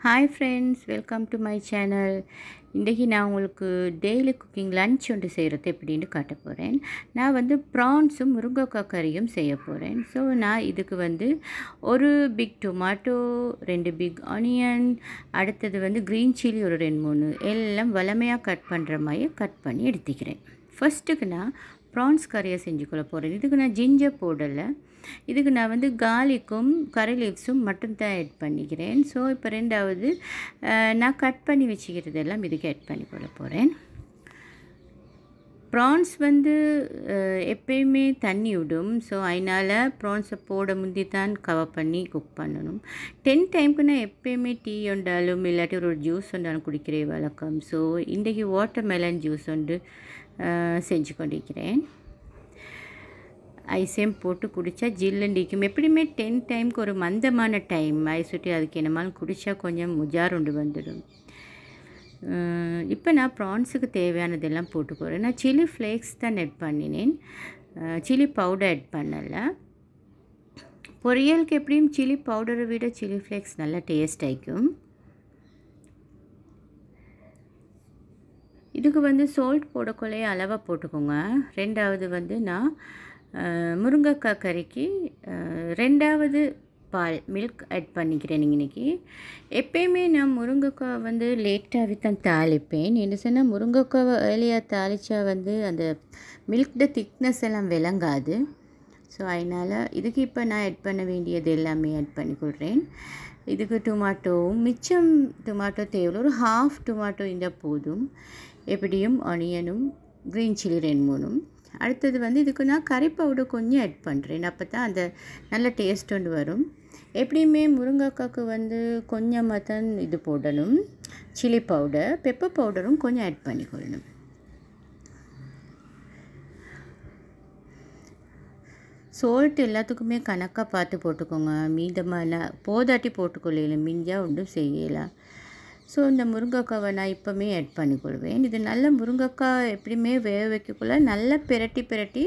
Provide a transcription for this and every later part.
Hi friends, welcome to my channel. இன்றைக்கி நான் உங்களுக்கு டெய்லி குக்கிங் லன்ச் ஒன்று செய்கிறது எப்படின்னு காட்ட போகிறேன். நான் வந்து ப்ரான்ஸும் முருங்கைக்காய் கறியும் செய்ய போகிறேன். ஸோ நான் இதுக்கு வந்து ஒரு பிக் டொமாட்டோ, 2 பிக் ஆனியன், அடுத்தது வந்து க்ரீன் சில்லி ஒரு 2-3 எல்லாம் வளமையாக கட் பண்ணுற மாதிரி கட் பண்ணி எடுத்துக்கிறேன். ஃபஸ்ட்டுக்கு நான் ப்ரான்ஸ் கறியை செஞ்சுக்கொள்ள போகிறேன். இதுக்கு நான் ஜிஞ்சர் போடலை. இதுக்கு நான் வந்து கார்லிக்கும் கரி லீவ்ஸும் மட்டும்தான் ஆட் பண்ணிக்கிறேன். ஸோ இப்போ ரெண்டாவது நான் கட் பண்ணி வச்சுக்கிறதெல்லாம் இதுக்கு ஆட் பண்ணி கொள்ள போகிறேன். ப்ரான்ஸ் வந்து எப்பயுமே தண்ணி விடும். ஸோ அதனால் ப்ரான்ஸை போட முந்தி தான் கவர் பண்ணி குக் பண்ணணும். 10 டைமுக்கு நான் எப்பயுமே டீ உண்டாலும் இல்லாட்டி ஒரு ஜூஸ் உண்டாலும் குடிக்கிற வழக்கம். ஸோ இன்றைக்கி வாட்டர் மெலன் ஜூஸ் ஒன்று செஞ்சு கொண்டிருக்கிறேன். ஐஸையும் போட்டு குடித்தா ஜில்லுண்டிக்கும். எப்படியுமே 10 டைமுக்கு ஒரு மந்தமான டைம் ஐஸ் சுட்டி அதுக்கு என்னமாலும் குடித்தா கொஞ்சம் முஜார் உண்டு வந்துடும். இப்போ நான் ப்ரான்ஸுக்கு தேவையானதெல்லாம் போட்டுக்கிறேன். நான் சில்லி ஃப்ளேக்ஸ் தான் ஆட் பண்ணினேன், சில்லி பவுடர் ஆட் பண்ணலை. பொரியலுக்கு எப்படியும் சில்லி பவுடரை விட சில்லி ஃப்ளேக்ஸ் நல்லா டேஸ்ட் ஆகிக்கும். இதுக்கு வந்து சால்ட் போடக்குள்ளே அளவாக போட்டுக்கோங்க. ரெண்டாவது வந்து நான் முருங்கைக்காய் கறிக்கு ரெண்டாவது பால் மில்க் ஆட் பண்ணிக்கிறேன். இன்றைக்கி எப்பயுமே நான் முருங்கைக்காய் வந்து லேட்டாகவே தான் தாளிப்பேன். என்ன சொன்னால் முருங்கைக்காய் வேலையாக தாளித்தா வந்து அந்த மில்க்ட திக்னஸ் எல்லாம் விளங்காது. ஸோ அதனால் இதுக்கு இப்போ நான் ஆட் பண்ண வேண்டியது எல்லாமே ஆட் பண்ணிக்கொள்கிறேன். இதுக்கு டொமாட்டோவும் மிச்சம் டொமாட்டோ தேவை ஒரு ஹாஃப் டொமாட்டோ இருந்தால் போதும். எப்படியும் ஆனியனும் க்ரீன் சில்லி 2-3. அடுத்தது வந்து இதுக்கு நான் கறி பவுடர் கொஞ்சம் ஆட் பண்ணுறேன். அப்போ தான் அந்த நல்ல டேஸ்ட் ஒன்று வரும். எப்படியுமே முருங்கைக்காய்க்கு வந்து கொஞ்சமாக தான் இது போடணும், சில்லி பவுடர். பெப்பர் பவுடரும் கொஞ்சம் ஆட் பண்ணிக்கொள்ளணும். சால்ட் எல்லாத்துக்குமே கணக்காக பார்த்து போட்டுக்கோங்க. மீதமான போதாட்டி போட்டுக்கொள்ளலாம், மிஞ்சால் ஒன்றும் செய்யலாம். ஸோ இந்த முருங்கைக்காவை நான் இப்போமே ஆட் பண்ணிக்கொள்வேன். இது நல்ல முருங்கைக்காய் எப்படியுமே வேக வைக்கக்குள்ள நல்லா பிரட்டி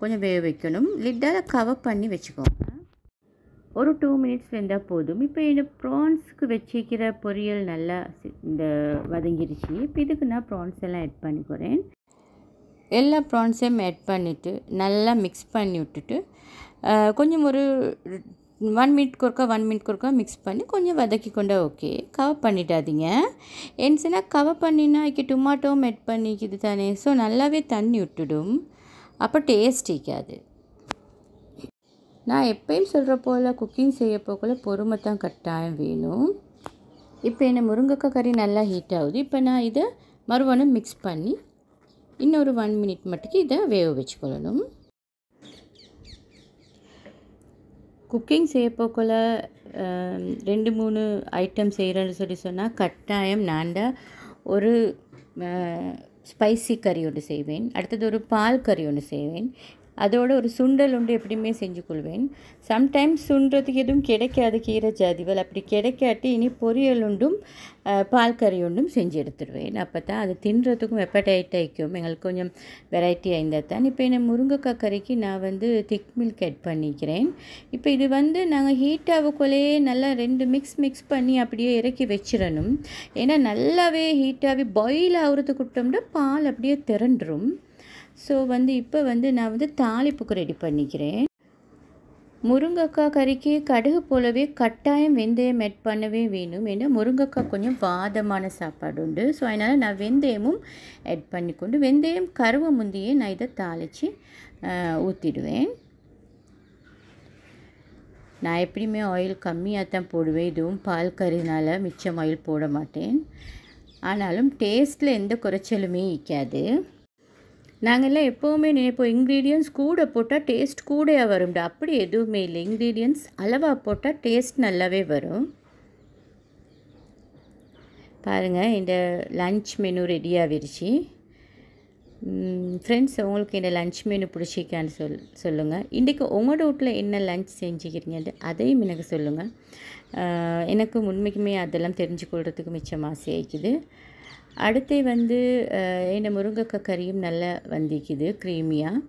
கொஞ்சம் வேக வைக்கணும். லிட்டால் கவர் பண்ணி வச்சுக்கோங்க. ஒரு 2 மினிட்ஸ் வெந்தால் போதும். இப்போ இந்த ப்ரான்ஸுக்கு வச்சிக்கிற பொரியல் நல்லா இந்த வதங்கிருச்சு. இப்போ இதுக்கு நான் ப்ரான்ஸ் எல்லாம் ஆட் பண்ணிக்கிறேன். எல்லா ப்ரான்ஸையும் ஆட் பண்ணிவிட்டு நல்லா மிக்ஸ் பண்ணி விட்டுட்டு கொஞ்சம் ஒரு 1 மினிட்க்கு ஒருக்கா மிக்ஸ் பண்ணி கொஞ்சம் வதக்கி கொண்டா ஓகே. கவர் பண்ணிடாதீங்க. ஏன்னுச்சுன்னா கவர் பண்ணினா இங்கே டொமாட்டோவும் ஆட் பண்ணிக்குது தானே. ஸோ நல்லாவே தண்ணி விட்டுடும், அப்போ டேஸ்ட் இருக்காது. நான் எப்பயும் சொல்கிற போல் குக்கிங் செய்ய போக்குள்ள பொறுமை தான் கட்டாயம் வேணும். இப்போ என்ன முருங்கைக்காய் கறி நல்லா ஹீட் ஆகுது. இப்போ நான் இதை மறுபடியும் மிக்ஸ் பண்ணி இன்னொரு 1 மினிட் மட்டுக்கு இதை வேக வச்சுக்கொள்ளணும். குக்கிங் செய்ய போக்குள்ள 2-3 ஐட்டம் செய்கிறேன்னு சொன்னால் கட்டாயம் நான் தான் ஒரு ஸ்பைசி கறி ஒன்று செய்வேன். அடுத்தது ஒரு பால் கறி ஒன்று செய்வேன். அதோடு ஒரு சுண்டல் ஒன்று எப்படியுமே செஞ்சு கொள்வேன். சம்டைம்ஸ் சுண்டுறதுக்கு எதுவும் கிடைக்காது கீரை ஜாதிகள். அப்படி கிடைக்காட்டி இனி பொரியல் ஒன்றும் பால் கறி ஒன்றும் செஞ்சு எடுத்துடுவேன். அப்போ தான் அது தின்றதுக்கும் எப்படைட் ஆகிக்கும். எங்களுக்கு கொஞ்சம் வெரைட்டி ஆயிருந்தால் தான். இப்போ என்ன முருங்கைக்காய் கறிக்கு நான் வந்து திக் மில்க் ஆட் பண்ணிக்கிறேன். இப்போ இது வந்து நாங்கள் ஹீட்டாகக்குள்ளேயே நல்லா 2 மிக்ஸ் பண்ணி அப்படியே இறக்கி வச்சிடணும். ஏன்னா நல்லாவே ஹீட்டாகவே பாயில் ஆகுறதுக்கு விட்டோம்னா பால் அப்படியே திரண்டுரும். ஸோ வந்து இப்போ வந்து நான் வந்து தாளிப்புக்கு ரெடி பண்ணிக்கிறேன். முருங்கைக்காய் கறிக்கு கடுகு போலவே கட்டாயம் வெந்தயம் ஆட் பண்ணவே வேணும். ஏன்னா முருங்கைக்காய் கொஞ்சம் வாதமான சாப்பாடு உண்டு. ஸோ அதனால் நான் வெந்தயமும் ஆட் பண்ணிக்கொண்டு வெந்தயம் கருவ முந்தியே நான் இதை தாளித்து ஊற்றிடுவேன். நான் எப்படியுமே ஆயில் கம்மியாக தான் போடுவேன். இதுவும் பால் கறினால் மிச்சம் ஆயில் போட மாட்டேன். ஆனாலும் டேஸ்ட்டில் எந்த குறைச்சலுமே இருக்காது. நாங்கள்லாம் எப்போவுமே நினைப்போம் இன்க்ரீடியன்ட்ஸ் கூட போட்டால் டேஸ்ட் கூடையாக வரும்டா. அப்படி எதுவுமே இல்லை. இன்க்ரீடியன்ட்ஸ் அளவாக போட்டால் டேஸ்ட் நல்லாவே வரும். பாருங்கள், இந்த லன்ச் மெனு ரெடி ஆகிருச்சு. ஃப்ரெண்ட்ஸ், உங்களுக்கு இந்த லன்ச் மெனு பிடிச்சிக்கான்னு சொல்லுங்கள். இன்றைக்கி உங்களோட வீட்டில் என்ன லன்ச் செஞ்சுக்கிறீங்க அதையும் எனக்கு சொல்லுங்கள். எனக்கு உண்மைக்குமே அதெல்லாம் தெரிஞ்சுக்கொள்கிறதுக்கு மிச்சம் ஆசையாகிக்குது. அடுத்து வந்து இந்த முருங்கைக்காய் கறியும் நல்லா வந்திக்குது க்ரீமியாக.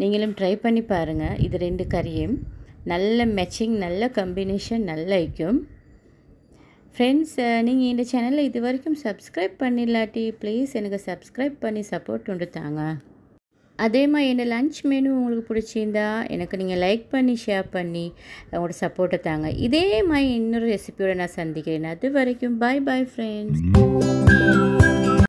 நீங்களும் ட்ரை பண்ணி பாருங்கள். இது 2 கறியும் நல்ல மேட்சிங், நல்ல காம்பினேஷன் நல்லா இருக்கும். ஃப்ரெண்ட்ஸ், நீங்கள் இந்த சேனலில் இது வரைக்கும் சப்ஸ்கிரைப் பண்ணிடலாட்டி ப்ளீஸ் எனக்கு சப்ஸ்கிரைப் பண்ணி சப்போர்ட் கொண்டு தாங்க. அதே மாதிரி இந்த லன்ச் மெனு உங்களுக்கு பிடிச்சிருந்தா எனக்கு நீங்கள் லைக் பண்ணி ஷேர் பண்ணி உங்களோட சப்போர்ட்டை தாங்க. இதே மாதிரி இன்னொரு ரெசிபியோடு நான் சந்திக்கிறேன். அது வரைக்கும் பாய் பாய் ஃப்ரெண்ட்ஸ்.